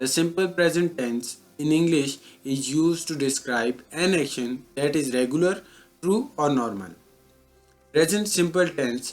The simple present tense in English is used to describe an action that is regular, true or normal. Present simple tense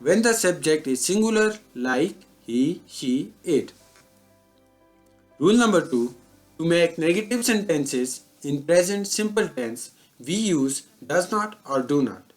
when the subject is singular like he, she, it. Rule number 2, to make negative sentences in present simple tense we use does not or do not.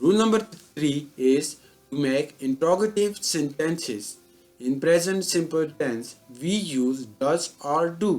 Rule number 3 is to make interrogative sentences in present simple tense we use does or do.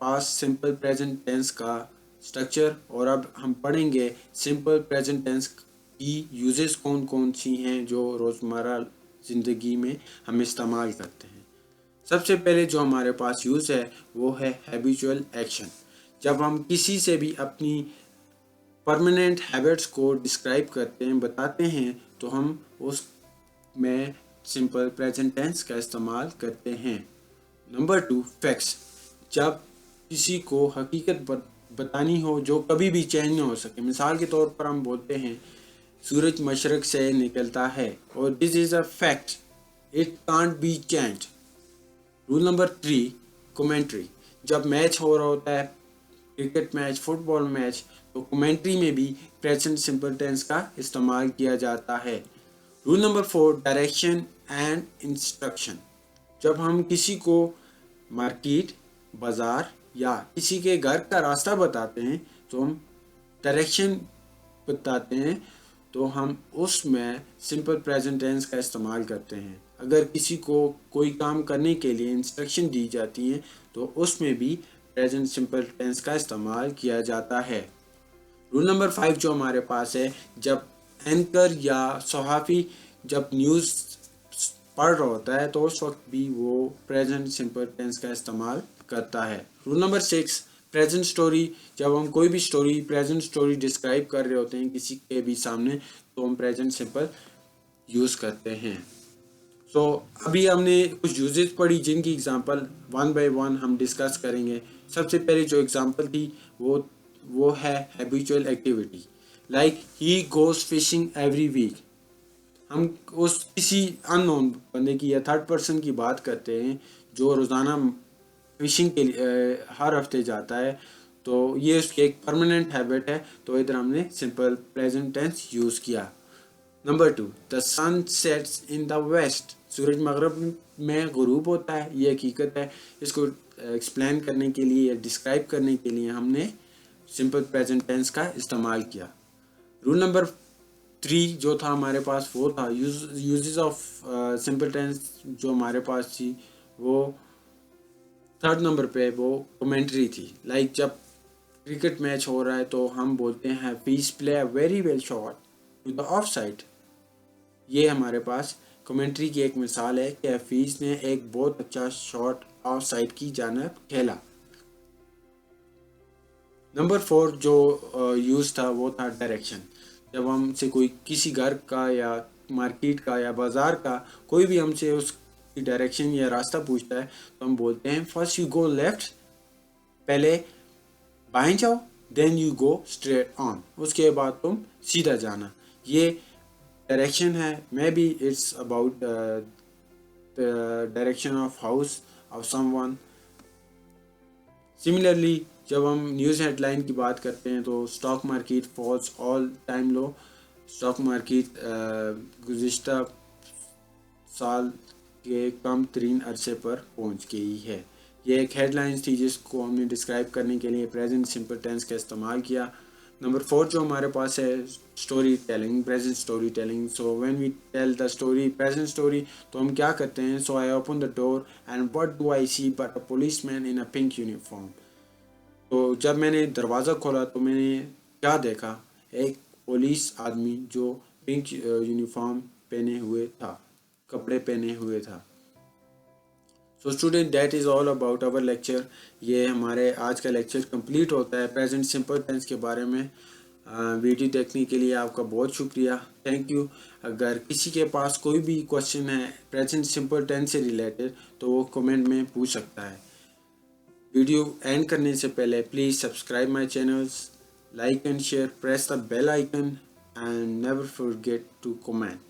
Pass simple present tense کا structure, اور اب ہم پڑھیں گے simple present tense کی uses کون کون سی ہیں جو روزمرہ زندگی میں ہم استعمال کرتے ہیں۔ سب سے پہلے جو ہمارے پاس یوز ہے وہ ہے ہیبیچول ایکشن۔ جب ہم کسی سے بھی اپنی پرماننٹ ہیبٹس کو ڈسکرائب کرتے ہیں، بتاتے ہیں، تو ہم اس میں سمپل پریزنٹ ٹینس کا استعمال کرتے ہیں۔ Number 2، facts. جب کسی کو حقیقت بتانی ہو جو کبھی بھی چینج نہ ہو سکے، مثال کے طور پر ہم بولتے ہیں سورج مشرق سے نکلتا ہے، اور this is a fact, it can't be change. Roll number 3، commentary. جب میچ ہو رہا ہوتا ہے، cricket match, football match, تو کومنٹری میں بھی پریزنٹ سمپل ٹینس کا استعمال کیا جاتا ہے۔ Roll number 4، direction and instruction. جب ہم کسی کو مارکیٹ، بازار یا کسی کے گھر کا راستہ بتاتے ہیں تو ہم ڈائریکشن بتاتے ہیں، تو ہم اس میں سمپل پریزنٹ ٹینس کا استعمال کرتے ہیں۔ اگر کسی کو کوئی کام کرنے کے لیے انسٹرکشن دی جاتی ہیں تو اس میں بھی پریزنٹ سمپل ٹینس کا استعمال کیا جاتا ہے۔ رول نمبر 5 جو ہمارے پاس ہے، جب اینکر یا صحافی جب نیوز پڑھ رہا ہوتا ہے تو اس وقت بھی وہ پریزنٹ سمپل ٹینس کا استعمال کرتا ہے۔ Roll number 6، present story. جب ہم کوئی بھی سٹوری، پریزنٹ سٹوری ڈسکرائب کر رہے ہوتے ہیں کسی کے بھی سامنے، تو ہم پریزنٹ سمپل یوز کرتے ہیں۔ ابھی ہم نے کچھ یوزز پڑھی جن کی ایگزامپل 1 بائی 1 ہم ڈسکس کریں گے۔ سب سے پہلے جو ایگزامپل تھی وہ ہے habitual activity, like he goes fishing every week. ہم اس کسی ان نون بندے کی یا تھرڈ پرسن کی بات کرتے ہیں جو روزانہ فشنگ کے لیے ہر ہفتے جاتا ہے، تو یہ اس کی ایک پرماننٹ ہیبٹ ہے، تو ادھر ہم نے سمپل پریزنٹ ٹینس یوز کیا۔ نمبر 2، دا سن سیٹس ان دا ویسٹ۔ سورج مغرب میں غروب ہوتا ہے، یہ حقیقت ہے۔ اس کو ایکسپلین کرنے کے لیے یا ڈسکرائب کرنے کے لیے ہم نے سمپل پریزنٹ ٹینس کا استعمال کیا۔ رول نمبر 3 جو تھا ہمارے پاس وہ تھا یوزز آف سمپل ٹینس، جو ہمارے پاس تھی وہ 3rd نمبر پہ وہ کومنٹری تھی، لائک جب کرکٹ میچ ہو رہا ہے تو ہم بولتے ہیں Hafeez play a very well shot to the off side. یہ ہمارے پاس کومنٹری کی ایک مثال ہے کہ حفیظ نے ایک بہت اچھا شاٹ آف سائڈ کی جانب کھیلا۔ نمبر 4 جو یوز تھا وہ تھا ڈائریکشن۔ جب ہم سے کوئی کسی گھر کا یا مارکیٹ کا یا بازار کا کوئی بھی ہم سے اس کی ڈائریکشن یا راستہ پوچھتا ہے تو ہم بولتے ہیں فرسٹ یو گو لیفٹ، پہلے بائیں جاؤ، دین یو گو اسٹریٹ آن، اس کے بعد تم سیدھا جانا۔ یہ ڈائریکشن ہے، maybe it's about direction of house of someone. Similarly جب ہم نیوز ہیڈ لائن کی بات کرتے ہیں تو stock market falls all time low, stock market گزشتہ سال کے کم ترین عرصے پر پہنچ گئی ہے۔ یہ ایک ہیڈ لائنز تھی جس کو ہم نے ڈسکرائب کرنے کے لیے پریزنٹ سمپل ٹینس کا استعمال کیا۔ نمبر 4 جو ہمارے پاس ہے storytelling, present storytelling. So when we tell the story, present story, تو ہم کیا کرتے ہیں، so I open the door and what do I see but a policeman in a pink uniform. تو جب میں نے دروازہ کھولا تو میں نے کیا دیکھا، ایک پولیس آدمی جو پنک یونیفارم پہنے ہوئے تھا، کپڑے پہنے ہوئے تھا۔ So student that is all about our lecture. یہ ہمارے آج کا لیکچر کمپلیٹ ہوتا ہے پریزنٹ سمپل ٹینس کے بارے میں۔ ویڈیو دیکھنے کے لیے آپ کا بہت شکریہ، تھینک یو۔ اگر کسی کے پاس کوئی بھی کوشچن ہے پریزنٹ سمپل ٹینس سے ریلیٹڈ تو وہ کمنٹ میں پوچھ سکتا ہے۔ ویڈیو اینڈ کرنے سے پہلے please subscribe my channels, like and share, press the bell icon and never forget to comment.